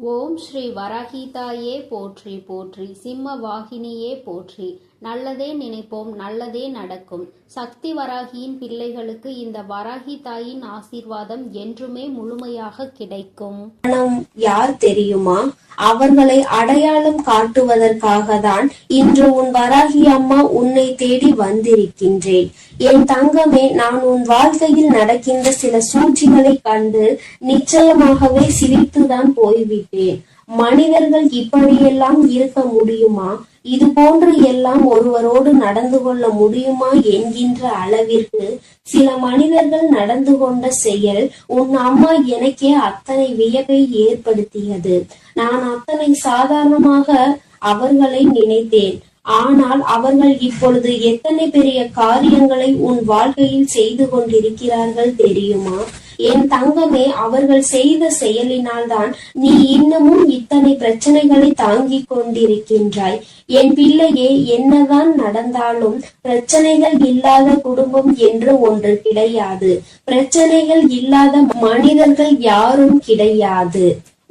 ஓம் ஸ்ரீ வராகிதாயே போற்றி போற்றி, சிம்ம வாகினியே போற்றி. நல்லதே நினைப்போம், நல்லதே நடக்கும். சக்தி வராகியின் பிள்ளைகளுக்கு இந்த வராகி தாயின் ஆசீர்வாதம் என்றுமே முழுமையாக கிடைக்கும். யார் தெரியுமா? அவர்களை அடையாளம் காட்டுவதற்காக தான் இன்று உன் வராகி அம்மா உன்னை தேடி வந்திருக்கின்றேன். என் தங்கமே, நான் உன் வாழ்க்கையில் நடக்கின்ற சில சூழ்ச்சிகளை கண்டு நிச்சயமாகவே சிரித்துதான் போய்விட்டேன். மனிதர்கள் இப்படியெல்லாம் இருக்க முடியுமா? இது போன்று எல்லாம் ஒருவரோடு நடந்து கொள்ள முடியுமா என்கின்ற அளவிற்கு சில மனிதர்கள் நடந்து கொண்ட செயல் உன் அம்மா எனக்கே அத்தனை வியப்பை ஏற்படுத்தியது. நான் அத்தனை சாதாரணமாக அவர்களை நினைத்தேன். ஆனால் அவர்கள் இப்பொழுது எத்தனை பெரிய காரியங்களை உன் வாழ்க்கையில் செய்து கொண்டிருக்கிறார்கள் தெரியுமா? என் தங்கமே, அவர்கள் செய்த செயலினால் தான் நீ இன்னமும் இத்தனை பிரச்சனைகளை தாங்கிக் கொண்டிருக்கின்றாய். என் பிள்ளையே, என்னதான் நடந்தாலும் பிரச்சனைகள் இல்லாத குடும்பம் என்று ஒன்று கிடையாது. பிரச்சனைகள் இல்லாத மனிதர்கள் யாரும் கிடையாது.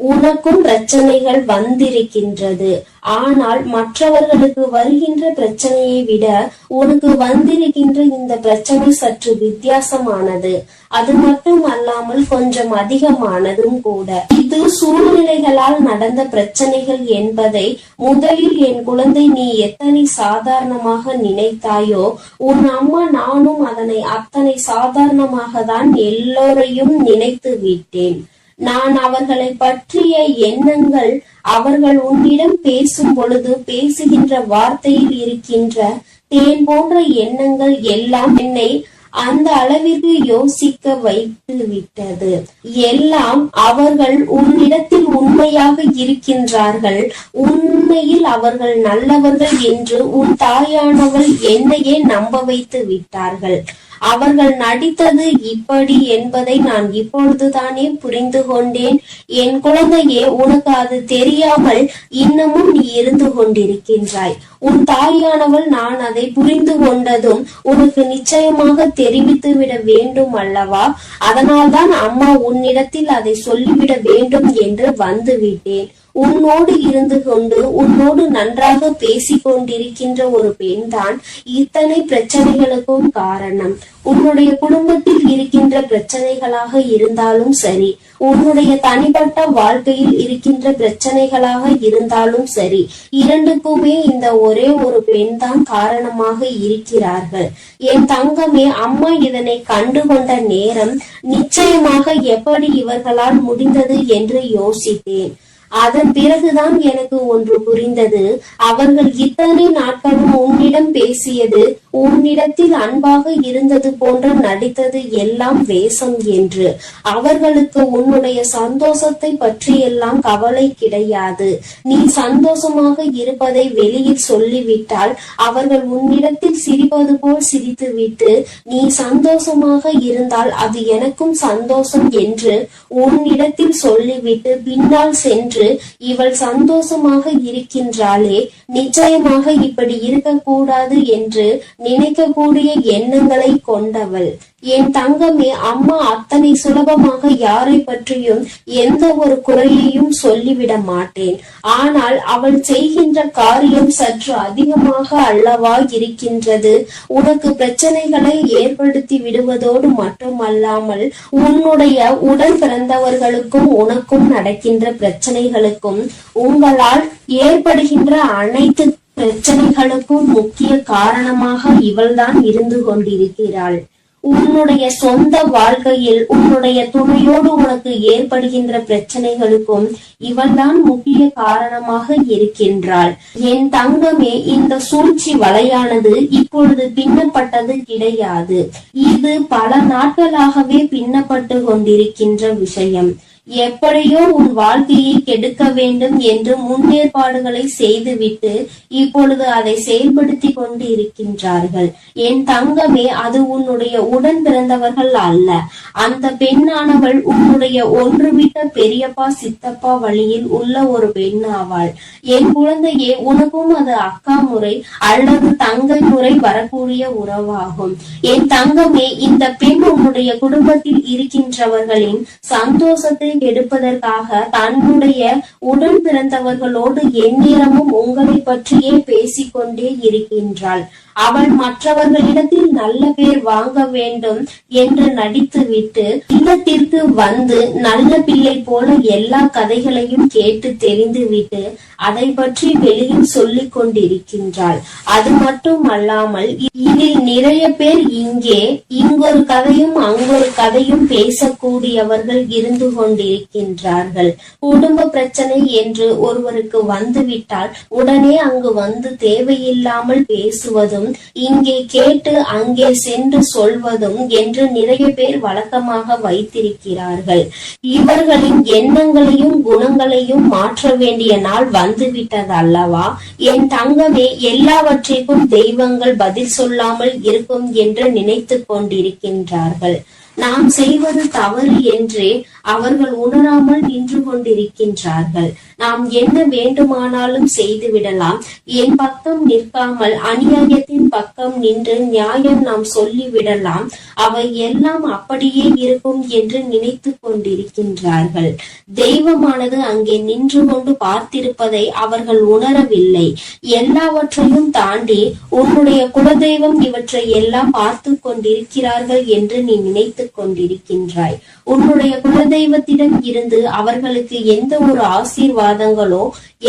உனக்கும் பிரச்சனைகள் வந்திருக்கின்றது. ஆனால் மற்றவர்களுக்கு வருகின்ற பிரச்சனையை விட உனக்கு வந்திருக்கின்ற இந்த பிரச்சனை சற்று வித்தியாசமானது. அது மட்டும் அல்லாமல் கொஞ்சம் அதிகமானதும் கூட. இது சூழ்நிலைகளால் நடந்த பிரச்சனைகள் என்பதை முதலில் என் குழந்தை நீ எத்தனை சாதாரணமாக நினைத்தாயோ, உன் அம்மா நானும் அதனை அத்தனை சாதாரணமாக தான் எல்லோரையும் நினைத்து விட்டேன். நான் அவர்களை பற்றிய எண்ணங்கள், அவர்கள் உன்னிடம் பேசும் பொழுது பேசுகின்ற வார்த்தையில் இருக்கின்ற தேன் போன்ற எண்ணங்கள் எல்லாம் என்னை அந்த அளவிற்கு யோசிக்க வைத்து விட்டது. எல்லாம் அவர்கள் உன்னிடத்தில் உண்மையாக இருக்கின்றார்கள். உண்மையில் அவர்கள் நல்லவர்கள் என்று உன் தாயானவள் என்னையே நம்ப வைத்து விட்டார்கள். அவர்கள் நடித்தது இப்படி என்பதை நான் இப்பொழுதுதானே புரிந்து கொண்டேன். என் குழந்தையே, உனக்கு அது தெரியாமல் இன்னமும் நீ இருந்து கொண்டிருக்கின்றாய். உன் தாயானவள் நான் அதை புரிந்து கொண்டதும் உனக்கு நிச்சயமாக தெரிவித்து விட வேண்டும் அல்லவா? அதனால்தான் அம்மா உன்னிடத்தில் அதை சொல்லிவிட வேண்டும் என்று வந்து விட்டேன். உன்னோடு இருந்து கொண்டு உன்னோடு நன்றாக பேசிக் கொண்டிருக்கின்ற ஒரு பெண் தான் இத்தனை பிரச்சனைகளுக்கும் காரணம். உன்னுடைய குடும்பத்தில் இருக்கின்ற பிரச்சனைகளாக இருந்தாலும் சரி, உன்னுடைய தனிப்பட்ட வாழ்க்கையில் இருக்கின்ற பிரச்சனைகளாக இருந்தாலும் சரி, இரண்டுக்குமே இந்த ஒரே ஒரு பெண் தான் காரணமாக இருக்கிறார்கள். என் தங்கமே, அம்மா இதனை கண்டுகொண்ட நேரம் நிச்சயமாக எப்படி இவர்களால் முடிந்தது என்று யோசித்தேன். அதன் பிறகுதான் எனக்கு ஒன்று புரிந்தது. அவர்கள் இத்தனை நாட்களும் உன்னிடம் பேசியது, உன்னிடத்தில் அன்பாக இருந்தது போன்று நடித்தது எல்லாம் வேஷம் என்று. அவர்களுக்கு உன்னுடைய சந்தோஷத்தை பற்றி எல்லாம் கவலை கிடையாது. நீ சந்தோஷமாக இருப்பதை வெளியில் சொல்லிவிட்டால் அவர்கள் உன்னிடத்தில் சிரிப்பது போல் சிரித்துவிட்டு, நீ சந்தோஷமாக இருந்தால் அது எனக்கும் சந்தோஷம் என்று உன்னிடத்தில் சொல்லிவிட்டு பின்னால் சென்று இவள் சந்தோஷமாக இருக்கின்றாளே, நிச்சயமாக இப்படி இருக்கக்கூடாது என்று நினைக்கக்கூடிய எண்ணங்களை கொண்டவள். என் தங்கமே, அம்மா அத்தனை சுலபமாக யாரை பற்றியும் எந்த ஒரு குறையையும் சொல்லிவிட மாட்டேன். ஆனால் அவள் செய்கின்ற காரியம் சற்று அதிகமாக அல்லவா இருக்கின்றது. உனக்கு பிரச்சனைகளை ஏற்படுத்தி விடுவதோடு மட்டுமல்லாமல் உன்னுடைய உடன் பிறந்தவர்களுக்கும் உனக்கும் நடக்கின்ற பிரச்சனைகளுக்கும், உங்களால் ஏற்படுகின்ற அனைத்து பிரச்சனைகளுக்கும் முக்கிய காரணமாக இவள்தான் இருந்து கொண்டிருக்கிறாள். உன்னுடைய சொந்த வாழ்க்கையில் உன்னுடைய துணையோடு உனக்கு ஏற்படுகின்ற பிரச்சனைகளுக்கும் இவள்தான் முக்கிய காரணமாக இருக்கின்றாள். என் தங்கமே, இந்த சூழ்ச்சி வலையானது இப்பொழுது பின்னப்பட்டது கிடையாது. இது பல நாட்களாகவே பின்னப்பட்டு கொண்டிருக்கின்ற விஷயம். எப்படியோ உன் வாழ்க்கையை கெடுக்க வேண்டும் என்று முன்னேற்பாடுகளை செய்துவிட்டு இப்பொழுது அதை செயல்படுத்தி கொண்டு இருக்கின்றார்கள். என் தங்கமே, அது உன்னுடைய உடன் பிறந்தவர்கள் அல்ல. அந்த பெண்ணானவள் உன்னுடைய ஒன்றுவிட்ட பெரியப்பா சித்தப்பா வழியில் உள்ள ஒரு பெண் ஆவாள். என் குழந்தையே, உனக்கும் அது அக்கா முறை அல்லது தங்கை முறை வரக்கூடிய உறவாகும். என் தங்கமே, இந்த பெண் உன்னுடைய குடும்பத்தில் இருக்கின்றவர்களின் சந்தோஷத்தை கெடுப்பதற்காக தன்னுடைய உடன் பிறந்தவர்களோடு எந்நேரமும் உங்களை பற்றியே பேசிக்கொண்டே இருக்கின்றாள். அவள் மற்றவர்களிடத்தில் நல்ல பேர் வாங்க வேண்டும் என்று நடித்துவிட்டு இல்லத்திற்கு வந்து நல்ல பிள்ளை போல எல்லா கதைகளையும் கேட்டு தெரிந்துவிட்டு அதை பற்றி வெளியில் சொல்லிக் கொண்டிருக்கின்றாள். அது மட்டும் அல்லாமல் இதில் நிறைய பேர் இங்கொரு கதையும் அங்கொரு கதையும் பேசக்கூடியவர்கள் இருந்து கொண்டிருக்கின்றார்கள். குடும்ப பிரச்சனை என்று ஒருவருக்கு வந்துவிட்டால் உடனே அங்கு வந்து தேவையில்லாமல் பேசுவதும் இங்கே கேட்டு அங்கே சென்று சொல்வதும் என்று நிறைய பேர் வழக்கமாக வைத்திருக்கிறார்கள். இவர்களின் எண்ணங்களையும் குணங்களையும் மாற்ற வேண்டிய நாள் வந்துவிட்டது அல்லவா? என் தங்கமே, எல்லாவற்றிற்கும் தெய்வங்கள் பதில் சொல்லாமல் இருக்கும் என்று நினைத்து கொண்டிருக்கின்றார்கள். நாம் செய்வது தவறு என்றே அவர்கள் உணராமல் நின்று கொண்டிருக்கின்றார்கள். நாம் என்ன வேண்டுமானாலும் செய்து விடலாம். என் பக்கம் நிற்காமல் அநியாயத்தின் பக்கம் நின்று நியாயம் நாம் சொல்லிவிடலாம். அவை எல்லாம் அப்படியே இருக்கும் என்று நினைத்து கொண்டிருக்கின்றார்கள். தெய்வமானது அங்கே நின்று கொண்டு பார்த்திருப்பதை அவர்கள் உணரவில்லை. எல்லாவற்றையும் தாண்டி உன்னுடைய குலதெய்வம் இவற்றை எல்லாம் பார்த்து கொண்டிருக்கிறார்கள் என்று நீ நினைத்து கொண்டிருக்கின்றாய். உன்னுடைய குலதெய்வத்திடம் இருந்து அவர்களுக்கு எந்த ஒரு ஆசீர்வாதங்களோ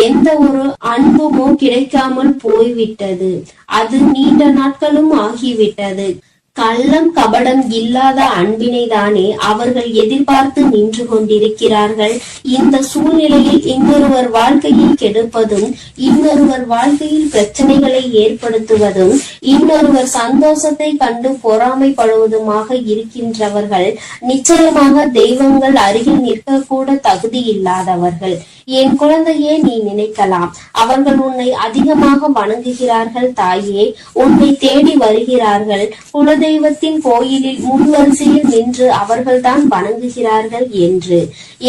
எந்த ஒரு அன்புமோ கிடைக்காமல் போய்விட்டது. அது நீண்ட நாட்களும் ஆகிவிட்டது. கள்ளம் கபடம் இல்லாத அன்பினை தானே அவர்கள் எதிர்பார்த்து நின்று கொண்டிருக்கிறார்கள். இந்த சூழ்நிலையில் இன்னொருவர் வாழ்க்கையை கெடுப்பதும் இன்னொருவர் வாழ்க்கையில் பிரச்சனைகளை ஏற்படுத்துவதும் இன்னொருவர் சந்தோஷத்தை கண்டு பொறாமைப்படுவதுமாக இருக்கின்றவர்கள் நிச்சயமாக தெய்வங்கள் அருகில் நிற்கக்கூட தகுதி இல்லாதவர்கள். என் குழந்தையே, நீ நினைக்கலாம், அவர்கள் உன்னை அதிகமாக வணங்குகிறார்கள் தாயே, உன்னை தேடி வருகிறார்கள், குலதெய்வத்தின் கோயிலில் முன்வரிசையில் நின்று அவர்கள்தான் வணங்குகிறார்கள் என்று.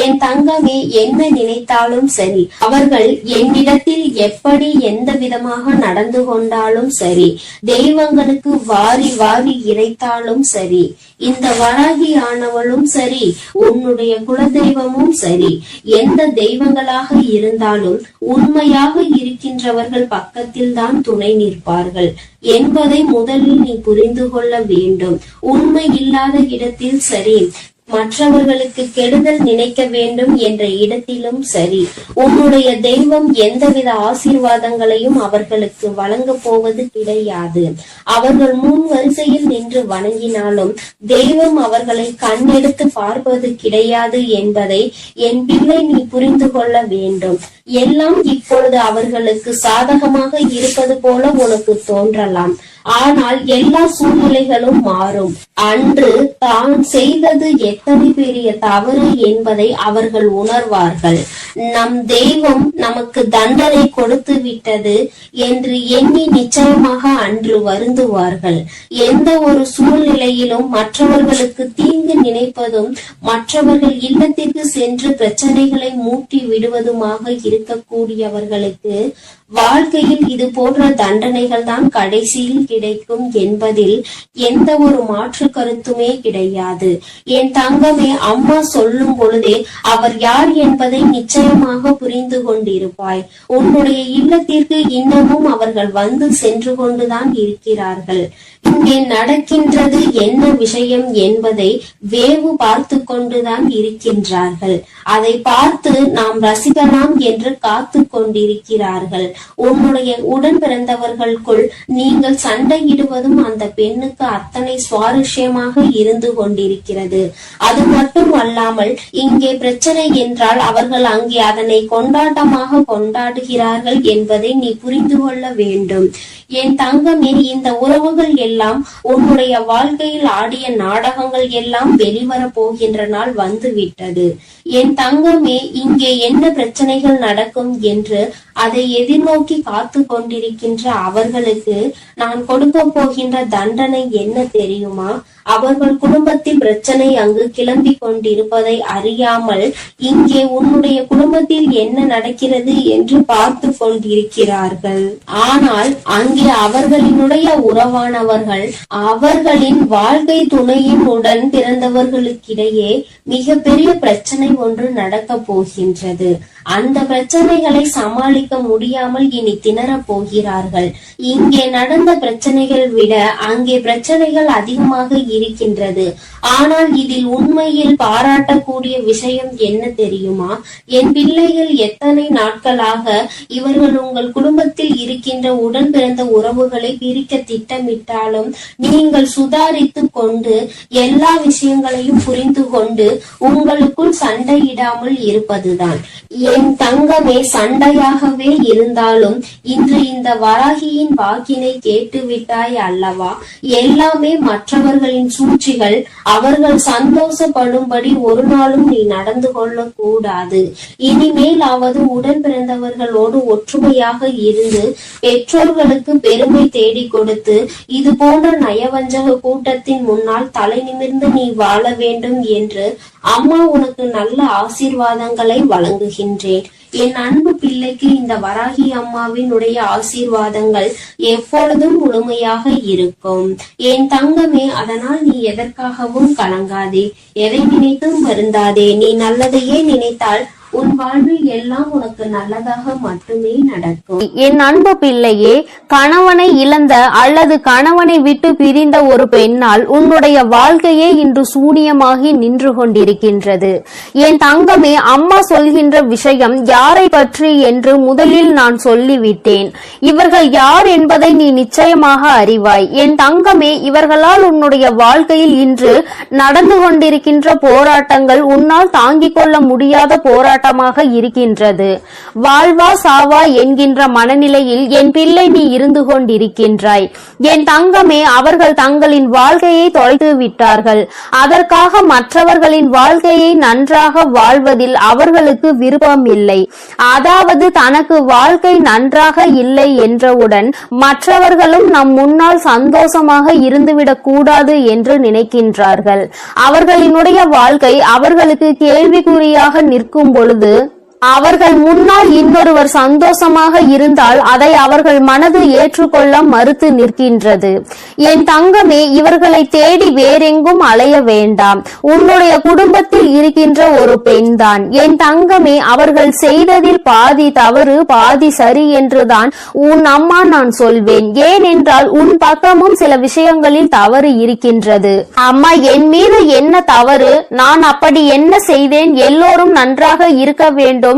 என் தங்கமே, என்ன நினைத்தாலும் சரி, அவர்கள் என்னிடத்தில் எப்படி எந்த விதமாக நடந்து கொண்டாலும் சரி, தெய்வங்களுக்கு வாரி வாரி இறைத்தாலும் சரி, இந்த வராகி ஆனவளும் சரி, உன்னுடைய குலதெய்வமும் சரி, எந்த தெய்வங்களாக இருந்தாலும் உண்மையாக இருக்கின்றவர்கள் பக்கத்தில் தான் துணை நிற்பார்கள் என்பதை முதலில் நீ புரிந்து கொள்ள வேண்டும். உண்மை இல்லாத இடத்தில் சரி, மற்றவர்களுக்கு கெடுதல் நினைக்க வேண்டும் என்ற இடத்திலும் சரி, உன்னுடைய தெய்வம் எந்தவித ஆசீர்வாதங்களையும் அவர்களுக்கு வழங்க போவது கிடையாது. அவர்கள் முன் வரிசையில் நின்று வணங்கினாலும் தெய்வம் அவர்களை கண்ணெடுத்து பார்ப்பது கிடையாது என்பதை என் பிள்ளை நீ புரிந்து கொள்ள வேண்டும். எல்லாம் இப்பொழுது அவர்களுக்கு சாதகமாக இருப்பது போல உனக்கு தோன்றலாம். ஆனால் எல்லா சூழ்நிலைகளும் மாறும். அன்று தான் செய்தது எத்தனை பெரிய தவறு என்பதை அவர்கள் உணர்வார்கள். நம் தெய்வம் நமக்கு தண்டனை கொடுத்து விட்டது என்று எண்ணி நிச்சயமாக அன்று வருந்துவார்கள். எந்த ஒரு சூழ்நிலையிலும் மற்றவர்களுக்கு தீங்கு நினைப்பதும் மற்றவர்கள் இல்லத்திற்கு சென்று பிரச்சனைகளை மூட்டி விடுவதுமாக இருக்கக்கூடியவர்களுக்கு வாழ்க்கையில் இது போன்ற தண்டனைகள் தான் கடைசியில் கிடைக்கும் என்பதில் எந்த ஒரு மாற்று கருத்துமே கிடையாது. என் தங்கமே, அம்மா சொல்லும் பொழுதே அவர் யார் என்பதை நிச்சயமாக புரிந்து கொண்டிருப்பாய். உன்னுடைய இல்லத்திற்கு இன்னமும் அவர்கள் வந்து சென்று கொண்டுதான் இருக்கிறார்கள். இங்கே நடக்கின்றது என்ன விஷயம் என்பதை வேவு பார்த்து கொண்டுதான் இருக்கின்றார்கள். அதை பார்த்து நாம் ரசிக்கலாம் என்று காத்து கொண்டிருக்கிறார்கள். உன்னுடைய உடன் பிறந்தவர்களுக்குள் நீங்கள் சண்டையிடுவதும் அந்த பெண்ணுக்கு அத்தனை சுவாரஸ்யமாக இருந்து கொண்டிருக்கிறது. அது மட்டும் அல்லாமல் இங்கே பிரச்சனை என்றால் அவர்கள் அங்கே அதனை கொண்டாட்டமாக கொண்டாடுகிறார்கள் என்பதை நீ புரிந்து கொள்ள வேண்டும். என் தங்கமே, இந்த உறவுகள் எல்லாம் உன்னுடைய வாழ்க்கையில் ஆடிய நாடகங்கள் எல்லாம் வெளிவர போகின்ற நாள் வந்து விட்டது. என் தங்கமே, இங்கே என்ன பிரச்சனைகள் நடக்கும் என்று அதை எதிர்நோக்கி காத்து கொண்டிருக்கின்ற அவர்களுக்கு நான் கொடுக்க போகின்ற தண்டனை என்ன தெரியுமா? அவர்கள் குடும்பத்தில் பிரச்சனை அங்கு கிளம்பி கொண்டிருப்பதை அறியாமல் இங்கே உன்னுடைய குடும்பத்தில் என்ன நடக்கிறது என்று பார்த்து கொண்டிருக்கிறார்கள். ஆனால் அங்கே அவர்களினுடைய உறவானவர்கள் அவர்களின் வாழ்க்கை துணையின் உடன் பிறந்தவர்களுக்கிடையே மிகப்பெரிய பிரச்சனை ஒன்று நடக்க போகின்றது. அந்த பிரச்சனைகளை சமாளிக்க முடியாமல் இனி திணறப் போகிறார்கள். இங்கே நடந்த பிரச்சனைகள் விட அங்கே பிரச்சனைகள் அதிகமாக இருக்கின்றது. ஆனால் இதில் உண்மையில் பாராட்டக்கூடிய விஷயம் என்ன தெரியுமா? என் பிள்ளைகள் எத்தனை நாட்களாக இவர்கள் உங்கள் குடும்பத்தில் இருக்கின்ற உடன் பிறந்த உறவுகளை பிரிக்க திட்டமிட்டாலும் நீங்கள் சுதாரித்து கொண்டு எல்லா விஷயங்களையும் புரிந்து கொண்டு உங்களுக்குள் சண்டையிடாமல் இருப்பதுதான். என் தங்கமே, சண்டையாகவே இருந்தாலும் இன்று இந்த வராகியின் வாக்கினை கேட்டுவிட்டாய் அல்லவா? எல்லாமே மற்றவர்களின் சூழ்ச்சிகள். அவர்கள் சந்தோஷப்படும்படி ஒரு நாளும் நீ நடந்து கொள்ள கூடாது. இனிமேலாவது உடன் பிறந்தவர்களோடு ஒற்றுமையாக இருந்து பெற்றோர்களுக்கு பெருமை தேடி கொடுத்து இது போன்ற நயவஞ்சக கூட்டத்தின் முன்னால் தலை நிமிர்ந்து நீ வாழ வேண்டும் என்று அம்மா உனக்கு நல்ல ஆசீர்வாதங்களை வழங்குகின்றேன். என் அன்பு பிள்ளைக்கு இந்த வராகி அம்மாவினுடைய ஆசீர்வாதங்கள் எப்பொழுதும் முழுமையாக இருக்கும். என் தங்கமே, அதனால் நீ எதற்காகவும் கலங்காதே, எதை நினைத்தும் வருந்தாதே. நீ நல்லதையே நினைத்தால் உன் வாழ்வில் எல்லாம் உனக்கு நல்லதாக மட்டுமே நடக்கும். என் அன்பு பிள்ளையே, கணவனை இழந்த அல்லது கணவனை விட்டு பிரிந்த ஒரு பெண்ணால் உன்னுடைய வாழ்க்கையே இன்று சூனியமாகி நின்று கொண்டிருக்கின்றது. என் தங்கமே, அம்மா சொல்கின்ற விஷயம் யாரை பற்றி என்று முதலில் நான் சொல்லிவிட்டேன். இவர்கள் யார் என்பதை நீ நிச்சயமாக அறிவாய். என் தங்கமே, இவர்களால் உன்னுடைய வாழ்க்கையில் இன்று நடந்து கொண்டிருக்கின்ற போராட்டங்கள் உன்னால் தாங்கிக் கொள்ள முடியாத போராட்டமாக இருக்கின்றது. வாழ்வா சாவா என்கின்ற மனநிலையில் என் பிள்ளை நீ இருந்து கொண்டிருக்கின்றாய். என் தங்கமே, அவர்கள் தங்களின் வாழ்க்கையை தொலைத்து விட்டார்கள். அதற்காக மற்றவர்களின் வாழ்க்கையை நன்றாக வாழ்வதில் அவர்களுக்கு விருப்பம் இல்லை. அதாவது தனக்கு வாழ்க்கை நன்றாக இல்லை என்றவுடன் மற்றவர்களும் நம் முன்னால் சந்தோஷமாக இருந்துவிடக் கூடாது என்று நினைக்கின்றார்கள். அவர்களினுடைய வாழ்க்கை அவர்களுக்கு கேள்விக்குறியாக நிற்கும் பொழுது அவர்கள் முன்னால் இன்னொருவர் சந்தோஷமாக இருந்தால் அதை அவர்கள் மனது ஏற்றுக்கொள்ள மறுத்து நிற்கின்றது. என் தங்கமே, இவர்களை தேடி வேறெங்கும் அலைய வேண்டாம். உன்னுடைய குடும்பத்தில் இருக்கின்ற ஒரு பெண்தான். என் தங்கமே, அவர்கள் செய்ததில் பாதி தவறு பாதி சரி என்றுதான் உன் அம்மா நான் சொல்வேன். ஏனென்றால் உன் பக்கமும் சில விஷயங்களில் தவறு இருக்கின்றது. அம்மா, என் மீது என்ன தவறு? நான் அப்படி என்ன செய்தேன்? எல்லோரும் நன்றாக இருக்க வேண்டும்.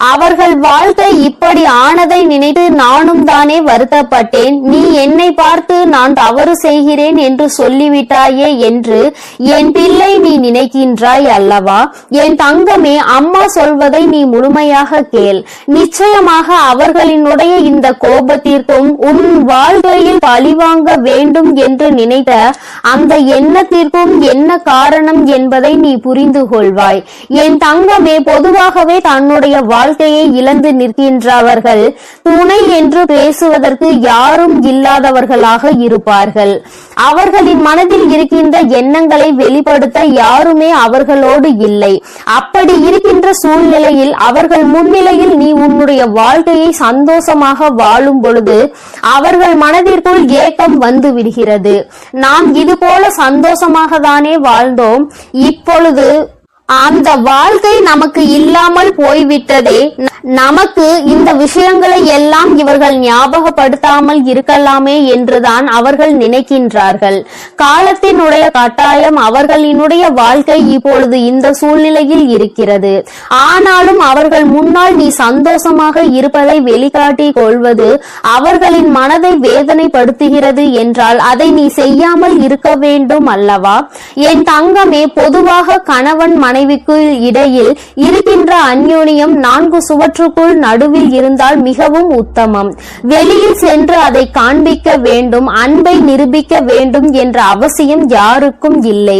அவர்கள் வாழ்க்கை இப்படி ஆனதை நினைத்து நானும் தானே வருத்தப்பட்டேன். நீ என்னை பார்த்து நான் தவறு செய்கிறேன் என்று சொல்லிவிட்டாயே என்று என் பிள்ளை நீ நினைக்கின்றாய் அல்லவா? என் தங்கமே, அம்மா சொல்வதை நீ முழுமையாக கேள். நிச்சயமாக அவர்களினுடைய இந்த கோபத்திற்கும் உன் வாழ்க்கையில் பழிவாங்க வேண்டும் என்று நினைத்த அந்த எண்ணத்திற்கும் என்ன காரணம் என்பதை நீ புரிந்து கொள்வாய். என் தங்கமே, பொதுவாகவே தன்னுடைய வாழ்க்கையை இழந்து நிற்கின்றவர்கள் துணை என்று பேசுவதற்கு யாரும் இல்லாதவர்களாக இருப்பார்கள். அவர்களின் மனதில் இருக்கின்ற எண்ணங்களை வெளிப்படுத்த யாருமே அவர்களோடு இல்லை. அப்படி இருக்கின்ற சூழ்நிலையில் அவர்கள் முன்னிலையில் நீ உன்னுடைய வாழ்க்கையை சந்தோஷமாக வாழும் பொழுது அவர்கள் மனதிற்குள் ஏக்கம் வந்து விடுகிறது. நாம் இது போல சந்தோஷமாக தானே வாழ்ந்தோம், இப்பொழுது அந்த வாழ்க்கை நமக்கு இல்லாமல் போய்விட்டதே. நமக்கு இந்த விஷயங்களை எல்லாம் இவர்கள் ஞாபகப்படுத்தாமல் இருக்கலாமே என்றுதான் அவர்கள் நினைக்கின்றார்கள். காலத்தினுடைய கட்டாயம் அவர்களினுடைய வாழ்க்கை இப்பொழுது இந்த சூழ்நிலையில் இருக்கிறது. ஆனாலும் அவர்கள் முன்னால் நீ சந்தோஷமாக இருப்பதை வெளிக்காட்டிக் கொள்வது அவர்களின் மனதை வேதனைப்படுத்துகிறது என்றால் அதை நீ செய்யாமல் இருக்க வேண்டும் அல்லவா? என் தங்கமே, பொதுவாக கணவன் மனைவி மனைவிக்கு இடையில் இருக்கின்ற அந்யோன்யம் 4 சுவற்றுக்குள் நடுவில் இருந்தால் மிகவும் உத்தமம். வெளியில் சென்று அதை காண்பிக்க வேண்டும், அன்பை நிரூபிக்க வேண்டும் என்ற அவசியம் யாருக்கும் இல்லை.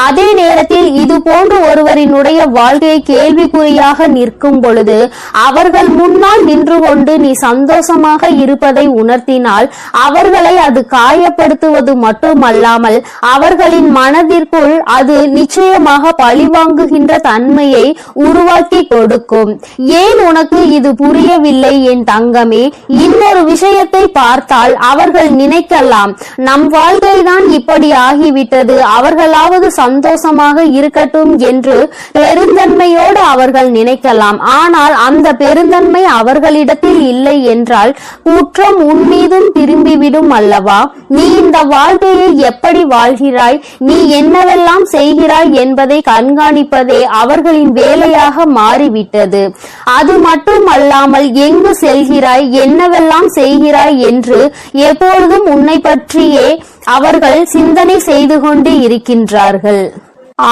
அதே நேரத்தில் இது போன்று ஒருவரினுடைய வாழ்க்கையை கேள்விக்குறியாக நிற்கும் பொழுது அவர்கள் முன்னால் நின்று கொண்டு நீ சந்தோஷமாக இருப்பதை உணர்த்தினால் அவர்களை அது காயப்படுத்துவது மட்டுமல்லாமல் அவர்களின் மனதிற்குள் அது நிச்சயமாக பழிவாங்குகின்ற தன்மையை உருவாக்கி கொடுக்கும். ஏன் உனக்கு இது புரியவில்லை என் தங்கமே? இன்னொரு விஷயத்தை பார்த்தால் அவர்கள் நினைக்கலாம், நம் வாழ்க்கைதான் இப்படி ஆகிவிட்டது, அவர்களாவது சந்தோஷமாக இருக்கட்டும் என்று பெருந்தன்மையோடு அவர்கள் நினைக்கலாம். ஆனால் அந்த பெருந்தன்மை அவர்களிடத்தில் இல்லை என்றால் குற்றம் உன்மீதும் திரும்பிவிடும் அல்லவா? நீ இந்த வாழ்க்கையை எப்படி வாழ்கிறாய், நீ என்னவெல்லாம் செய்கிறாய் என்பதை கண்காணிப்பதே அவர்களின் வேலையாக மாறிவிட்டது. அது மட்டுமல்லாமல் எங்கு செல்கிறாய், என்னவெல்லாம் செய்கிறாய் என்று எப்பொழுதும் உன்னை பற்றியே அவர்கள் சிந்தனை செய்து கொண்டு இருக்கின்றார்கள்.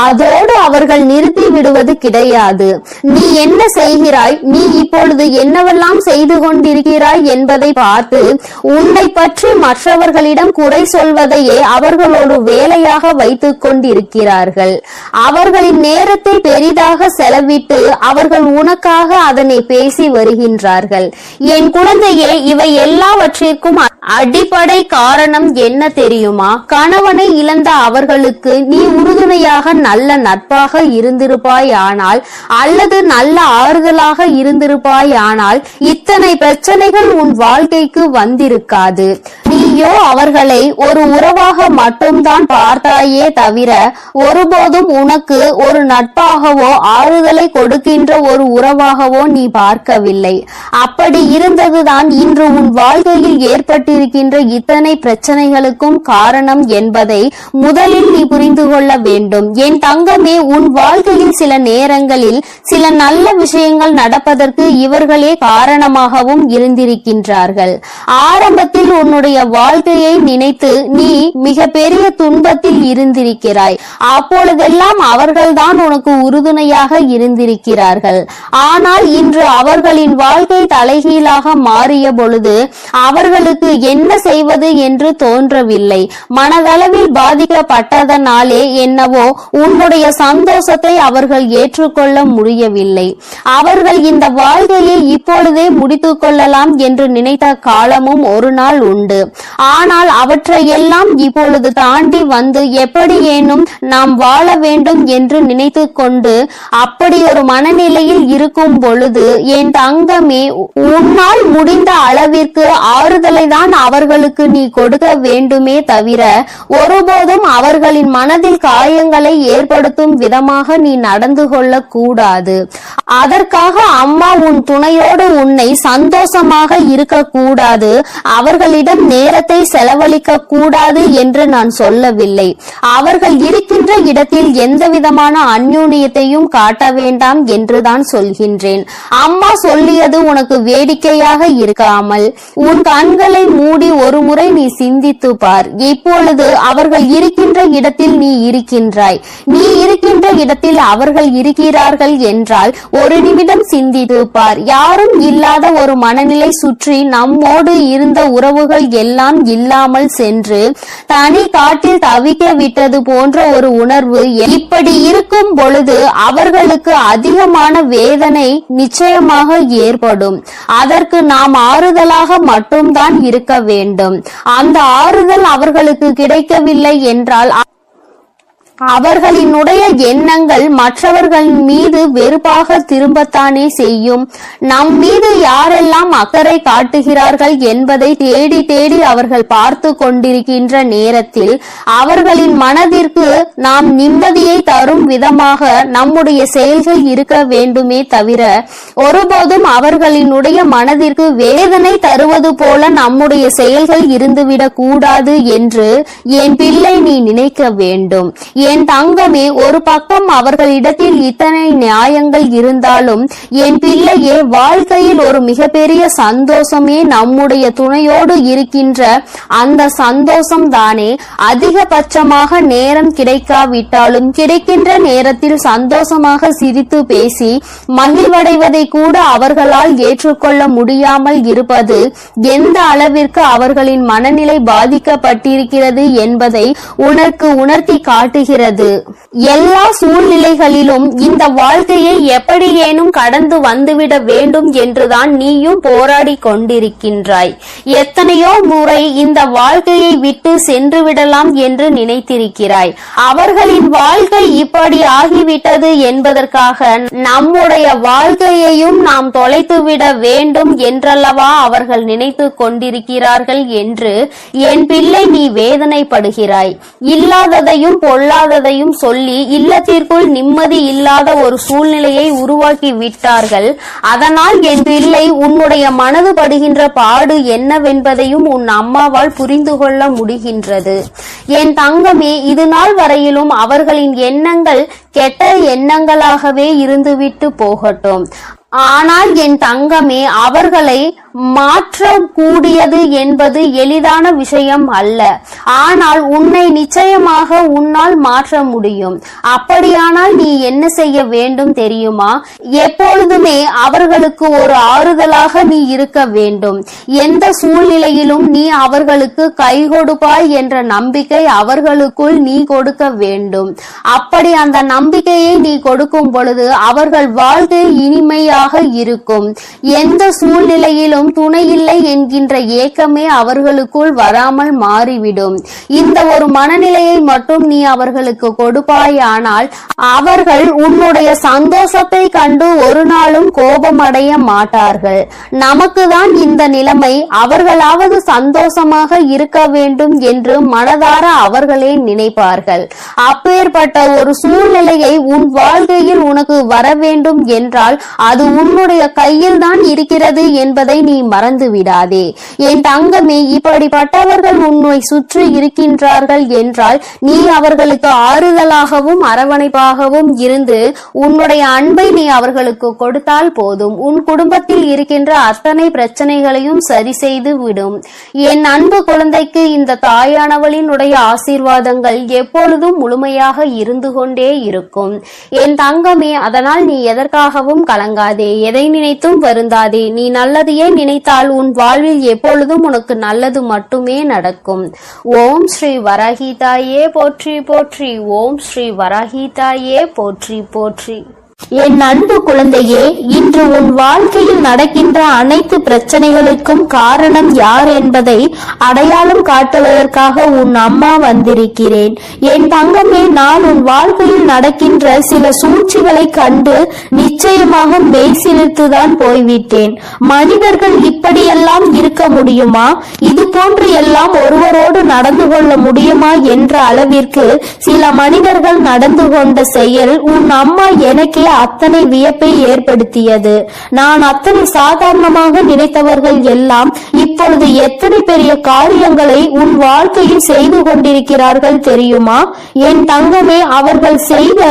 அதோடு அவர்கள் நிறுத்தி விடுவது கிடையாது. நீ என்ன செய்கிறாய், நீ இப்பொழுது என்னவெல்லாம் செய்து கொண்டிருக்கிறாய் என்பதை பார்த்து உன்னை பற்றி மற்றவர்களிடம் குறை சொல்வதையே அவர்கள் ஒரு வேலையாக வைத்துக் கொண்டிருக்கிறார்கள். அவர்களின் நேரத்தை பெரிதாக செலவிட்டு அவர்கள் உனக்காக அதனை பேசி வருகின்றார்கள். என் குழந்தையே, இவை எல்லாவற்றிற்கும் அடிப்படை காரணம் என்ன தெரியுமா? கணவனை இழந்த அவர்களுக்கு நீ உறுதுணையாக நல்ல நட்பாக இருந்திருப்பாயானால் அல்லது நல்ல ஆறுதலாக இருந்திருப்பாயானால் இத்தனை பிரச்சனைகள் உன் வாழ்க்கைக்கு வந்திருக்காது. நீயோ அவர்களை ஒரு உறவாக மட்டும்தான் பார்த்தாயே தவிர ஒருபோதும் உனக்கு ஒரு நட்பாகவோ ஆறுதலை கொடுக்கின்ற ஒரு உறவாகவோ நீ பார்க்கவில்லை. அப்படி இருந்ததுதான் இன்று உன் வாழ்க்கையில் ஏற்பட்டிருக்கின்ற இத்தனை பிரச்சனைகளுக்கும் காரணம் என்பதை முதலில் நீ புரிந்து கொள்ள வேண்டும். என் தங்கமே, உன் வாழ்க்கையில் சில நேரங்களில் சில நல்ல விஷயங்கள் நடப்பதற்கு இவர்களே காரணமாகவும் இருந்திருக்கின்றார்கள். ஆரம்பத்தில் உன்னுடைய வாழ்க்கையை நினைத்து நீ மிக பெரிய துன்பத்தில் இருந்திருக்கிறாய். அப்பொழுதெல்லாம் அவர்கள்தான் உனக்கு உறுதுணையாக இருந்திருக்கிறார்கள். ஆனால் இன்று அவர்களின் வாழ்க்கை தலைகீழாக மாறிய பொழுது அவர்களுக்கு என்ன செய்வது என்று தோன்றவில்லை. மனதளவில் பாதிக்கப்பட்டதனாலே என்னவோ உன்னுடைய சந்தோஷத்தை அவர்கள் ஏற்றுக்கொள்ள முடியவில்லை. அவர்கள் இந்த வாழ்க்கையை இப்பொழுதே முடித்துக் கொள்ளலாம் என்று நினைத்த காலமும் ஒரு நாள் உண்டு. ஆனால் அவற்றையெல்லாம் இப்பொழுது தாண்டி வந்து எப்படியேனும் நாம் வாழ வேண்டும் என்று நினைத்து கொண்டு அப்படி ஒரு மனநிலையில் இருக்கும் பொழுது என் தங்கமே, உன்னால் முடிந்த அளவிற்கு ஆறுதலை தான் அவர்களுக்கு நீ கொடுக்க வேண்டுமே தவிர ஒருபோதும் அவர்களின் மனதில் காயங்களை ஏற்படுத்தும் விதமாக நீ நடந்து கொள்ள கூடாது. அதற்காக அம்மா உன் துணையோடு உன்னை சந்தோஷமாக இருக்க கூடாது, அவர்களிடம் நேரத்தை செலவழிக்க கூடாது என்று நான் சொல்லவில்லை. அவர்கள் இருக்கின்ற இடத்தில் எந்த விதமான அந்யோன்யத்தையும் காட்ட வேண்டாம் என்றுதான் சொல்கின்றேன். அம்மா சொல்லியது உனக்கு வேடிக்கையாக இருக்காமல் உன் கண்களை மூடி ஒரு முறை நீ சிந்தித்து பார். இப்பொழுது அவர்கள் இருக்கின்ற இடத்தில் நீ இருக்கின்றாய், நீ இருக்கின்ற இடத்தில் அவர்கள் இருக்கிறார்கள் என்றால் ஒரு நிமிடம் சிந்தித்து பார். யாரும் இல்லாத ஒரு மனநிலை சுற்றி நம்மோடு இருந்த உறவுகள் எல்லாம் இல்லாமல் சென்று தனி காட்டில் தவிக்க விட்டது போன்ற ஒரு உணர்வு. இப்படி இருக்கும் பொழுது அவர்களுக்கு அதிகமான வேதனை நிச்சயமாக ஏற்படும். அதற்கு நாம் ஆறுதலாக மட்டும்தான் இருக்க வேண்டும். அந்த ஆறுதல் அவர்களுக்கு கிடைக்கவில்லை என்றால் அவர்களினுடைய எண்ணங்கள் மற்றவர்கள் மீது வெறுப்பாக திரும்பத்தானே செய்யும். நம் மீது யாரெல்லாம் அக்கறை காட்டுகிறார்கள் என்பதை தேடி தேடி அவர்கள் பார்த்து கொண்டிருக்கின்ற நேரத்தில் அவர்களின் மனதிற்கு நாம் நிம்மதியை தரும் விதமாக நம்முடைய செயல்கள் இருக்க வேண்டுமே தவிர ஒருபோதும் அவர்களினுடைய மனதிற்கு வேதனை தருவது போல நம்முடைய செயல்கள் இருந்துவிடக் கூடாது என்று என் பிள்ளை நீ நினைக்க வேண்டும். என் தங்கமே, ஒரு பக்கம் அவர்களிடத்தில் இத்தனை நியாயங்கள் இருந்தாலும் என் பிள்ளையே, வாழ்க்கையில் ஒரு மிகப்பெரிய சந்தோஷமே நம்முடைய துணையோடு இருக்கின்ற அந்த சந்தோஷம் தானே. அதிகபட்சமாக நேரம் கிடைக்காவிட்டாலும் கிடைக்கின்ற நேரத்தில் சந்தோஷமாக சிரித்து பேசி மகிழ்வடைவதை கூட அவர்களால் ஏற்றுக்கொள்ள முடியாமல் இருப்பது எந்த அளவிற்கு அவர்களின் மனநிலை பாதிக்கப்பட்டிருக்கிறது என்பதை உனக்கு உணர்த்தி காட்டுகிறது. எல்லா சூழ்நிலைகளிலும் இந்த வாழ்க்கையை எப்படியேனும் கடந்து வந்துவிட வேண்டும் என்றுதான் நீயும் போராடி கொண்டிருக்கின்றாய். எத்தனையோ முறை இந்த வாழ்க்கையை விட்டு சென்று விடலாம் என்று நினைத்திருக்கிறாய். அவர்களின் வாழ்க்கை இப்படி ஆகிவிட்டது என்பதற்காக நம்முடைய வாழ்க்கையையும் நாம் தொலைத்துவிட வேண்டும் என்றல்லவா அவர்கள் நினைத்து கொண்டிருக்கிறார்கள் என்று என் பிள்ளை நீ வேதனைப்படுகிறாய். இல்லாததையும் பொல்லாததையும் சொல்லி இல்லத்திற்குள் நிம்மதி இல்லாத ஒரு சூழ்நிலையை உருவாக்கி விட்டார்கள். அதனால் என் பிள்ளை, உன்னுடைய மனது படுகின்ற பாடு என்னவென்பதையும் உன் அம்மாவால் புரிந்து கொள்ள முடிகின்றது. என் தங்கமே, இது நாள் வரையிலும் அவர்களின் எண்ணங்கள் கெட்ட எண்ணங்களாகவே இருந்துவிட்டு போகட்டும். ஆனால் என் தங்கமே, அவர்களை மாற்றக்கூடியது என்பது எளிதான விஷயம் அல்ல. ஆனால் உன்னை நிச்சயமாக உன்னால் மாற்ற முடியும். அப்படியானால் நீ என்ன செய்ய வேண்டும் தெரியுமா? எப்பொழுதுமே அவர்களுக்கு ஒரு ஆறுதலாக நீ இருக்க வேண்டும். எந்த சூழ்நிலையிலும் நீ அவர்களுக்கு கை கொடுப்பாய் என்ற நம்பிக்கை அவர்களுக்குள் நீ கொடுக்க வேண்டும். அப்படி அந்த நம்பிக்கையை நீ கொடுக்கும் பொழுது அவர்கள் வாழ்க்கை இனிமையாக இருக்கும். எந்த சூழ்நிலையிலும் துணை இல்லை என்கின்ற ஏக்கமே அவர்களுக்குள் வராமல் மாறிவிடும். இந்த ஒரு மனநிலையை மட்டும் நீ அவர்களுக்கு கொடுப்பாயானால் அவர்கள் உன்னுடைய சந்தோஷத்தை கண்டு ஒரு நாளும் கோபமடைய மாட்டார்கள். நமக்குதான் இந்த நிலைமை, அவர்களாவது சந்தோஷமாக இருக்க வேண்டும் என்று மனதார அவர்களே நினைப்பார்கள். அப்பேற்பட்ட ஒரு சூழ்நிலையை உன் வாழ்க்கையில் உனக்கு வர வேண்டும் என்றால் அது உன்னுடைய கையில் தான் இருக்கிறது என்பதை நீ மறந்து விடாதே. என் தங்கமே, இப்படிப்பட்டவர்கள் உன்னை சுற்றி இருக்கின்றார்கள் என்றால் நீ அவர்களுக்கு ஆறுதலாகவும் அரவணைப்பாகவும் இருந்து உன்னுடைய அன்பை நீ அவர்களுக்கு கொடுத்தால் போதும். உன் குடும்பத்தில் இருக்கின்ற அத்தனை பிரச்சனைகளையும் சரி செய்து விடும். என் அன்பு குழந்தைக்கு இந்த தாயானவளினுடைய ஆசீர்வாதங்கள் எப்பொழுதும் முழுமையாக இருந்து கொண்டே இருக்கும். என் தங்கமே, அதனால் நீ எதற்காகவும் கலங்காதே, எதை நினைத்தும் வருந்தாதே. நீ நல்லதையே நினைத்தால் உன் வாழ்வில் எப்பொழுதும் உனக்கு நல்லது மட்டுமே நடக்கும். ஓம் ஸ்ரீ வராகி தாயே போற்றி போற்றி. ஓம் ஸ்ரீ வராகி தாயே போற்றி போற்றி. என் அன்பு குழந்தையே, இன்று உன் வாழ்க்கையில் நடக்கின்ற அனைத்து பிரச்சனைகளுக்கும் காரணம் யார் என்பதை அடையாளம் காட்டுவதற்காக உன் அம்மா வந்திருக்கிறேன். என் தங்கமே, நான் உன் வாழ்க்கையில் நடக்கின்ற சில சூழ்ச்சிகளை கண்டு நிச்சயமாக மெய்சிலிர்த்துதான் போய்விட்டேன். மனிதர்கள் இப்படியெல்லாம் இருக்க முடியுமா? இது போன்று எல்லாம் ஒருவரோடு நடந்து கொள்ள முடியுமா என்ற அளவிற்கு சில மனிதர்கள் நடந்து கொண்ட செயல் உன் அம்மா எனக்கே அத்தனை வியப்பை ஏற்படுத்தியது. நான் அத்தனை சாதாரணமாக நினைத்தவர்கள் எல்லாம் இப்பொழுது எத்தனை பெரிய காரியங்களை உன் வாழ்க்கையில் செய்து கொண்டிருக்கிறார்கள் தெரியுமா? என் தங்கமே, அவர்கள் செய்த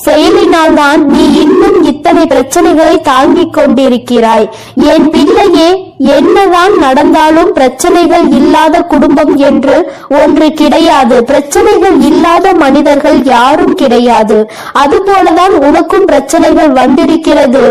செயலினால் தான் நீ இன்னும் இத்தனை பிரச்சனைகளை தாங்கிக் கொண்டிருக்கிறாய். என் பிள்ளையே, என்னதான் நடந்தாலும் பிரச்சனைகள் இல்லாத குடும்பம் என்று ஒன்று கிடையாது. பிரச்சனைகள் இல்லாத மனிதர்கள் யாரும் கிடையாது. அதுபோலதான் உனக்கும் பிரச்சனைகள் வந்திருக்கிறது.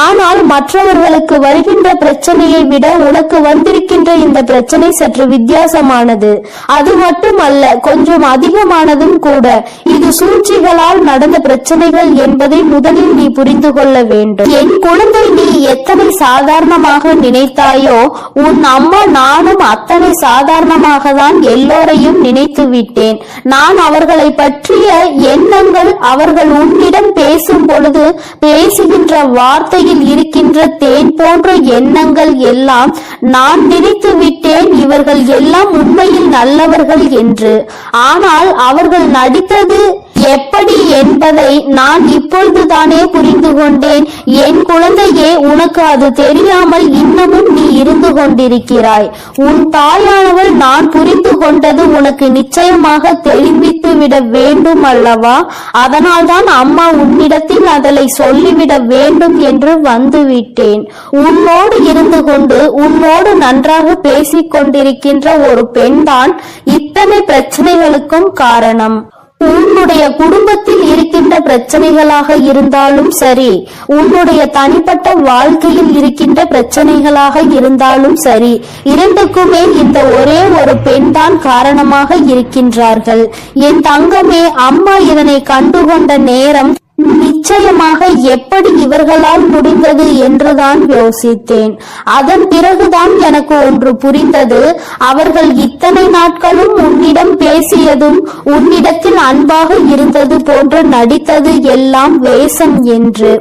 ஆனால் மற்றவர்களுக்கு வருகின்ற பிரச்சனையை விட உனக்கு வந்திருக்கின்ற இந்த பிரச்சனை சற்று வித்தியாசமானது. அது மட்டுமல்ல, கொஞ்சம் அதிகமானதும் கூட. இது சூழ்ச்சிகளால் நடந்த பிரச்சனைகள் என்பதை முதலில் நீ புரிந்து கொள்ள வேண்டும். என் குழந்தை, நீ எத்தனை சாதாரணமாக நினைத்தாயோ உன் அம்மா நானும் அத்தனை சாதாரணமாக தான் எல்லோரையும் நினைத்து விட்டேன். நான் அவர்களை பற்றிய எண்ணங்கள், அவர்கள் உன்னிடம் பேசும் பொழுது பேசுகின்ற வார்த்தையில் இருக்கின்ற தேன் போன்ற எண்ணங்கள் எல்லாம் நான் நினைத்து விட்டேன் இவர்கள் எல்லாம் உண்மையில் நல்லவர்கள் என்று. ஆனால் அவர்கள் நடித்தது எப்படி என்பதை நான் இப்பொழுதுதானே புரிந்து கொண்டேன். என் குழந்தையே, உனக்கு அது தெரியாமல் இன்னமும் நீ இருந்து கொண்டிருக்கிறாய். உன் தாயானவள் நான் புரிந்து கொண்டது உனக்கு நிச்சயமாக தெரிவித்து விட வேண்டும் அல்லவா? அதனால்தான் அம்மா உன்னிடத்தில் அதனை சொல்லிவிட வேண்டும் என்று வந்துவிட்டேன். உன்னோடு இருந்து கொண்டு உன்னோடு நன்றாக பேசிக் கொண்டிருக்கின்ற ஒரு பெண்தான் இத்தனை பிரச்சனைகளுக்கும் காரணம். உன்னுடைய குடும்பத்தில் இருக்கின்ற பிரச்சனைகளாக இருந்தாலும் சரி, உன்னுடைய தனிப்பட்ட வாழ்க்கையில் இருக்கின்ற பிரச்சனைகளாக இருந்தாலும் சரி, இரண்டுக்குமே இந்த ஒரே ஒரு பெண் தான் காரணமாக இருக்கின்றார்கள். என் தங்கமே, அம்மா இதனை கண்டுகொண்ட நேரம் நிச்சயமாக எப்படி இவர்களால் முடிந்தது என்றுதான் யோசித்தேன். அதன் பிறகுதான் எனக்கு ஒன்று புரிந்தது. அவர்கள் இத்தனை நாட்களும் உன்னிடம் பேசியதும் உன்னிடத்தில் அன்பாக இருந்தது போன்று நடித்தது எல்லாம் வேஷம் என்று.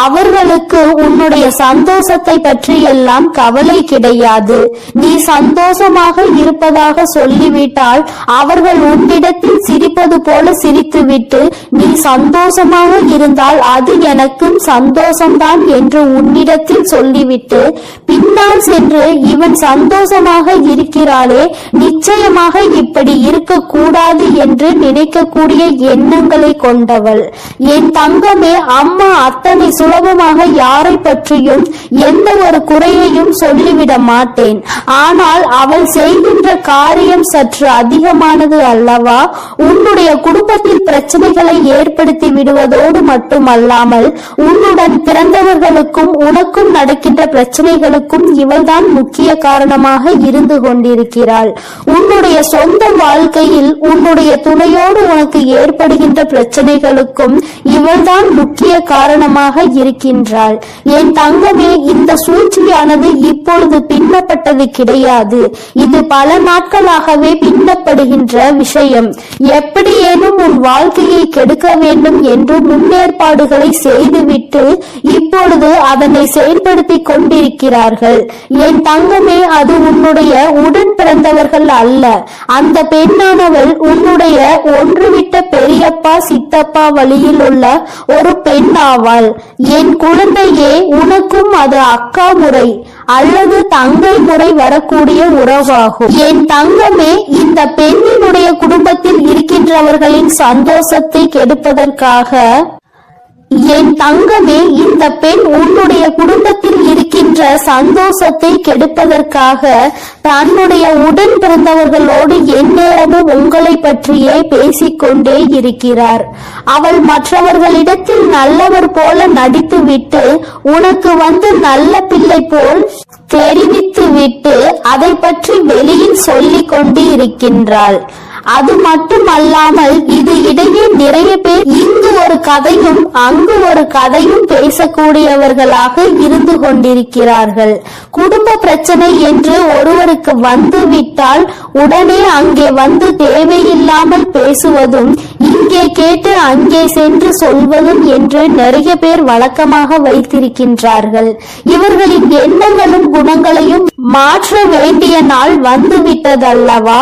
அவர்களுக்கு உன்னுடைய சந்தோஷத்தை பற்றி எல்லாம் கவலை கிடையாது. நீ சந்தோஷமாக இருப்பதாக சொல்லிவிட்டால் அவர்கள் உன்னிடத்தில் சிரிப்பது போல சிரித்துவிட்டு, நீ சந்தோஷமாக இருந்தால் அது எனக்கும் சந்தோஷம்தான் என்று உன்னிடத்தில் சொல்லிவிட்டு, பின்னால் சென்று இவன் சந்தோஷமாக இருக்கிறாளே, நிச்சயமாக இப்படி இருக்கக்கூடாது என்று நினைக்கக்கூடிய எண்ணங்களை கொண்டவள். என் தங்கமே, அம்மா அத்தனை சுலபமாக யாரை பற்றியும் எந்த ஒரு குறையையும் சொல்லிவிட மாட்டேன். ஆனால் அவள் செய்கின்ற காரியம் சற்று அதிகமானது அல்லவா? உன்னுடைய குடும்பத்தில் பிரச்சனைகளை ஏற்படுத்தி விடுவதோடு மட்டுமல்லாமல் உன்னுடன் பிறந்தவர்களுக்கும் உனக்கும் நடக்கின்ற பிரச்சனைகளுக்கும் இவள்தான் முக்கிய காரணமாக இருந்து கொண்டிருக்கிறாள். உன்னுடைய சொந்த வாழ்க்கையில் உன்னுடைய துணையோடு உனக்கு ஏற்படுகின்ற பிரச்சனைகளுக்கும் இவள்தான் முக்கிய காரணமாக இருக்கின்றாள். என் தங்கமே, இந்த சூழ்ச்சியானது இப்பொழுது பின்னப்பட்டது கிடையாது. இது பல நாட்களாகவே பின்னப்படுகின்ற விஷயம். எப்படியேனும் உன் வாழ்க்கையை கெடுக்க வேண்டும் என்று முன்னேற்பாடுகளை செய்துவிட்டு இப்பொழுது அதனை செயல்படுத்தி கொண்டிருக்கிறார்கள். என் தங்கமே, அது உன்னுடைய உடன் பிறந்தவர்கள் அல்ல. அந்த பெண்ணானவள் உன்னுடைய ஒன்றுவிட்ட பெரியப்பா சித்தப்பா வழியில் உள்ள ஒரு பெண் ஆவாள். என் குழந்தையே, உனக்கும் அது அக்கா முறை அல்லது தங்கை முறை வரக்கூடிய உறவாகும். என் தங்கமே, இந்த பெண்ணினுடைய குடும்பத்தில் இருக்கின்றவர்களின் சந்தோஷத்தை கெடுப்பதற்காக, என் தங்கமே, இந்த பெண் உன்னுடைய குடும்பத்தில் இருக்கின்ற சந்தோஷத்தை கெடுப்பதற்காக தன்னுடைய உடன் பிறந்தவர்களோடு எந்நேரமும் உங்களை பற்றியே பேசிக்கொண்டே இருக்கிறார். அவள் மற்றவர்களிடத்தில் நல்லவர் போல நடித்துவிட்டு உனக்கு வந்து நல்ல பிள்ளை போல் தெரிவித்து விட்டு அதை பற்றி வெளியில் சொல்லிக் கொண்டு இருக்கின்றாள். அது மட்டுமல்லாமல் இது இடையே நிறைய பேர் இங்கு ஒரு கதையும் அங்கு ஒரு கதையும் பேசக்கூடியவர்களாக இருந்து கொண்டிருக்கிறார்கள். குடும்ப பிரச்சனை என்று ஒருவருக்கு வந்து விட்டால் உடனே அங்கே வந்து தேவையில்லாமல் பேசுவதும் இங்கே கேட்டு அங்கே சென்று சொல்வதும் என்று நிறைய பேர் வழக்கமாக வைத்திருக்கின்றார்கள். இவர்களின் எண்ணங்களும் குணங்களையும் மாற்ற வேண்டிய நாள் வந்துவிட்டதல்லவா?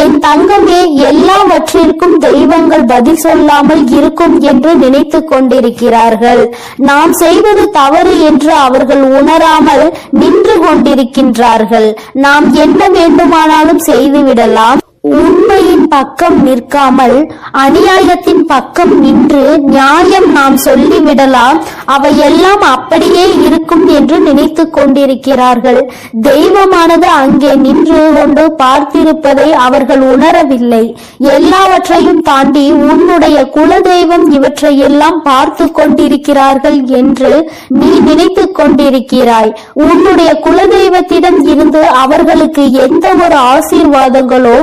என் தங்கமே, எல்லாவற்றிற்கும் தெய்வங்கள் பதில் சொல்லாமல் இருக்கும் என்று நினைத்துக் கொண்டிருக்கிறார்கள். நாம் செய்வது தவறு என்று அவர்கள் உணராமல் நின்று கொண்டிருக்கின்றார்கள். நாம் என்ன வேண்டுமானாலும் செய்துவிடலாம். உண்மையின் பக்கம் நிற்காமல் அநியாயத்தின் பக்கம் நின்று நியாயம் நாம் சொல்லிவிடலாம். அவையெல்லாம் அப்படியே இருக்கும் என்று நினைத்துக் கொண்டிருக்கிறார்கள். தெய்வமானது அங்கே நின்று கொண்டு பார்த்திருப்பதை அவர்கள் உணரவில்லை. எல்லாவற்றையும் தாண்டி உன்னுடைய குலதெய்வம் இவற்றையெல்லாம் பார்த்து கொண்டிருக்கிறார்கள் என்று நீ நினைத்துக் கொண்டிருக்கிறாய். உன்னுடைய குலதெய்வத்திடம் இருந்து அவர்களுக்கு எந்த ஒரு ஆசீர்வாதங்களோ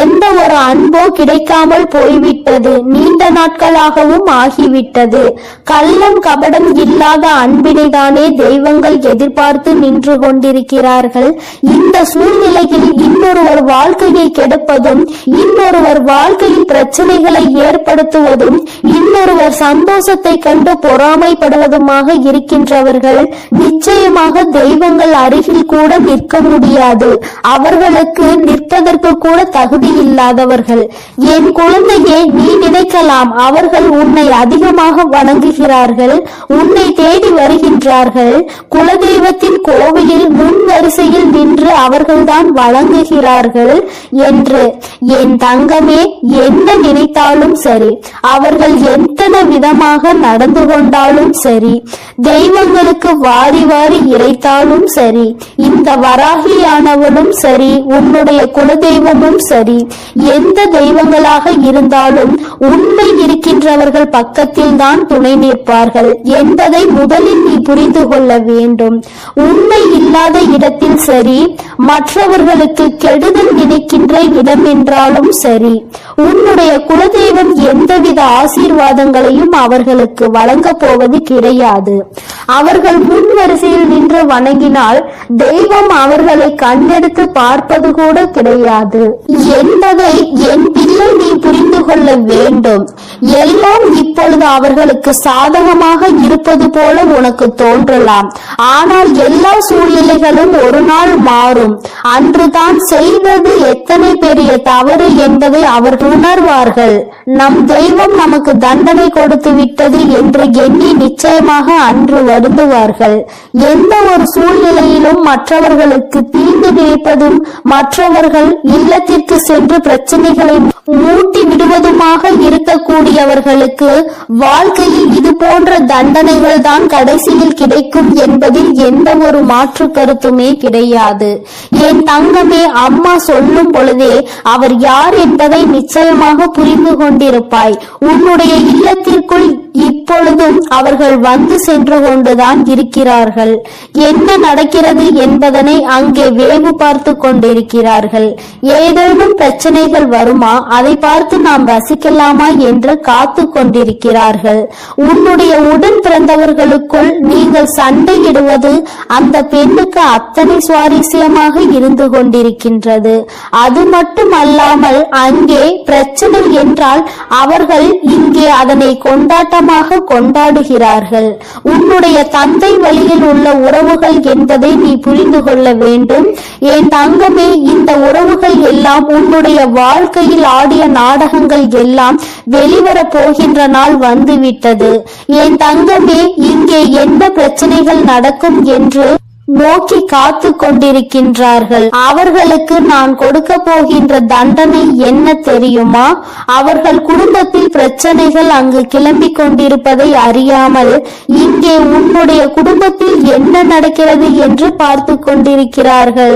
எந்த ஒரு அன்போ கிடைக்காமல் போய்விட்டது. நீண்ட நாட்களாகவும் ஆகிவிட்டது. கள்ளம் கபடம் இல்லாத அன்பினைதானே தெய்வங்கள் எதிர்பார்த்து நின்று கொண்டிருக்கிறார்கள். இந்த சூழ்நிலையில் இன்னொருவர் வாழ்க்கையை கெடுப்பதும் இன்னொருவர் வாழ்க்கையில் பிரச்சனைகளை ஏற்படுத்துவதும் இன்னொருவர் சந்தோஷத்தை கண்டு பொறாமைப்படுவதுமாக இருக்கின்றவர்கள் நிச்சயமாக தெய்வங்கள் அருகில் கூட நிற்க முடியாது. அவர்களுக்கு நிற்பதற்கு கூட தகுதி தகுதியில்லாதவர்கள். என் குழந்தையே, நீ நினைக்கலாம், அவர்கள் உன்னை அதிகமாக வணங்குகிறார்கள், உன்னை தேடி வருகின்றார்கள், குலதெய்வத்தின் கோவிலில் முன் வரிசையில் நின்று அவர்கள்தான் வணங்குகிறார்கள் என்று. என் தங்கமே, என்ன நினைத்தாலும் சரி, அவர்கள் எத்தனை விதமாக நடந்து கொண்டாலும் சரி, தெய்வங்களுக்கு வாரி வாரி இறைத்தாலும் சரி, இந்த வராகியானவனும் சரி, உன்னுடைய குலதெய்வமும் சரி, எந்த தெய்வங்களாக இருந்தாலும் உண்மை இருக்கின்றவர்கள் பக்கத்தில் தான் துணை நிற்பார்கள் என்பதை முதலில் நீ புரிந்து கொள்ள வேண்டும். உண்மை இல்லாத இடத்தில் சரி, மற்றவர்களுக்கு கெடுதல் நினைக்கின்ற இடம் என்றாலும் சரி, உன்னுடைய குலதெய்வம் எந்தவித ஆசீர்வாதங்களையும் அவர்களுக்கு வழங்கப் போவது கிடையாது. அவர்கள் முன் வரிசையில் நின்று வணங்கினால் தெய்வம் அவர்களை கண்ணெடுத்து பார்ப்பது கூட கிடையாது என்பதை என் பிள்ளை நீ புரிந்து கொள்ள வேண்டும். எல்லாம் இப்பொழுது அவர்களுக்கு சாதகமாக இருப்பது போல உனக்கு தோன்றலாம். ஆனால் எல்லா சூழ்நிலைகளும் ஒரு நாள் மாறும். அன்றுதான் செய்வது எத்தனை பெரிய தவறு என்பதை அவர்கள் உணர்வார்கள். நம் தெய்வம் நமக்கு தண்டனை கொடுத்து விட்டது என்று எண்ணி நிச்சயமாக அன்று வருந்துவார்கள். எந்த ஒரு சூழ்நிலையிலும் மற்றவர்களுக்கு தீங்கு நினைப்பதும், மற்றவர்கள் இல்லத்திற்கு சென்று பிரச்சனைகளை மூட்டி விடுவதுமாக இருக்கக்கூடியவர்களுக்கு வாழ்க்கையில் இது போன்ற தண்டனைகள் தான் கடைசியில் கிடைக்கும் என்பதில் எந்த ஒரு மாற்று கருத்துமே கிடையாது. என் தங்கமே, அம்மா சொல்லும் பொழுதே அவர் யார் என்பதை நிச்சயமாக புரிந்து கொண்டிருப்பாய். உன்னுடைய இல்லத்திற்குள் இப்பொழுதும் அவர்கள் வந்து சென்று கொண்டுதான் இருக்கிறார்கள். என்ன நடக்கிறது என்பதனை அங்கே வேவு பார்த்து கொண்டிருக்கிறார்கள். ஏதேனும் பிரச்சனைகள் வருமா, அதை பார்த்து நாம் ரசிக்கலாமா என்று காத்து கொண்டிருக்கிறார்கள். உன்னுடைய உடன் பிறந்தவர்களுக்குள் நீங்கள் சண்டையிடுவது அந்த பெண்ணுக்கு அத்தனை சுவாரஸ்யமாக இருந்து கொண்டிருக்கின்றது. அது மட்டுமல்லாமல் அங்கே பிரச்சனை என்றால் அவர்கள் இங்கே அதனை கொண்டாட்டமாக கொண்டாடுகிறார்கள். உன்னுடைய தந்தை வழியில் உள்ள உறவுகள் என்பதை நீ புரிந்து கொள்ள வேண்டும். என் தங்கமே, இந்த உறவுகள் எல்லாம் உன்னுடைய வாழ்க்கையில் ஆடிய நாடகங்கள் எல்லாம் வெளிவர போகின்ற நாள் வந்துவிட்டது. என் தங்கமே, இங்கே என்ன பிரச்சனைகள் நடக்கும் என்று நோக்கி காத்து கொண்டிருக்கின்றார்கள். அவர்களுக்கு நான் கொடுக்க போகின்ற தண்டனை என்ன தெரியுமா? அவர்கள் குடும்பத்தில் பிரச்சனைகள் அங்கு கிளம்பிக் கொண்டிருப்பதை அறியாமல் இங்கே உன்னுடைய குடும்பத்தில் என்ன நடக்கிறது என்று பார்த்து கொண்டிருக்கிறார்கள்.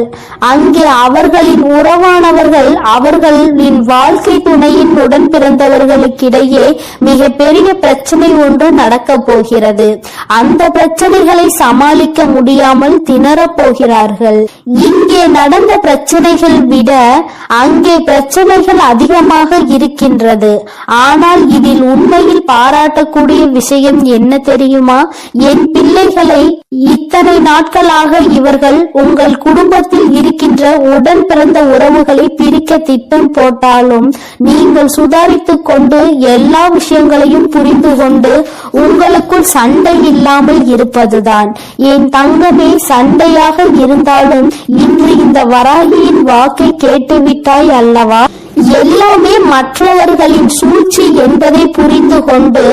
அங்கே அவர்களின் உறவானவர்கள் அவர்களின் வாழ்க்கை துணையின் உடன் பிறந்தவர்களுக்கிடையே மிக பெரிய பிரச்சனை ஒன்று நடக்கப் போகிறது. அந்த பிரச்சனைகளை சமாளிக்க முடியாமல் திணறப் போகிறார்கள். இங்கே நடந்த பிரச்சனைகள் விட அங்கே பிரச்சனைகள் அதிகமாக இருக்கின்றது. ஆனால் இதில் உண்மையில் பாராட்டக்கூடிய விஷயம் என்ன தெரியுமா? என் பிள்ளைகளை இத்தனை நாட்களாக இவர்கள் உங்கள் குடும்பத்தில் இருக்கின்ற உடன் பிறந்த உறவுகளை பிரிக்க திட்டம் போட்டாலும் நீங்கள் சுதாரித்துக் கொண்டு எல்லா விஷயங்களையும் புரிந்து கொண்டு உங்களுக்குள் சண்டை இல்லாமல் இருப்பதுதான். என் தங்கமே, சண்டையாக இருந்தாலும் இன்று இந்த வராகியின் வாக்கை கேட்டுவிட்டாய் அல்லவா? எல்லாமே மற்றவர்களின் சூழ்ச்சி என்பதை புரிந்து கொண்டு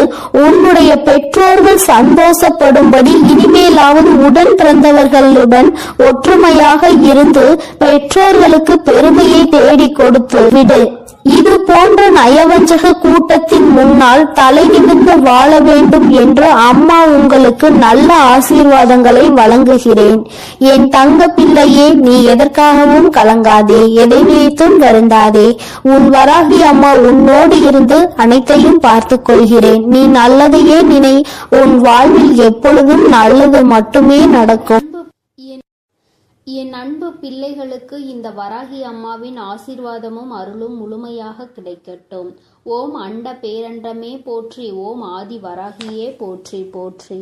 உன்னுடைய பெற்றோர்கள் சந்தோஷப்படும்படி இனிமேலாவது உடன் பிறந்தவர்களுடன் ஒற்றுமையாக இருந்து பெற்றோர்களுக்கு பெருமையை தேடி கொடுத்து விடு. இது போன்ற நயவஞ்சக கூட்டத்தின் முன்னால் தலை நிமிர்ந்து வாழ வேண்டும் என்று அம்மா உங்களுக்கு நல்ல ஆசீர்வாதங்களை வழங்குகிறேன். என் தங்க பிள்ளையே, நீ எதற்காகவும் கலங்காதே, எதை நினைத்தும் வருந்தாதே. உன் வராகி அம்மா உன்னோடு இருந்து அனைத்தையும் பார்த்துக் கொள்கிறேன். நீ நல்லதையே நினை. உன் வாழ்வில் எப்பொழுதும் நல்லது மட்டுமே நடக்கும். என் அன்பு பிள்ளைகளுக்கு இந்த வராகி அம்மாவின் ஆசீர்வாதமும் அருளும் முழுமையாக கிடைக்கட்டும். ஓம் அண்ட பேரண்டமே போற்றி. ஓம் ஆதி வராகியே போற்றி போற்றி.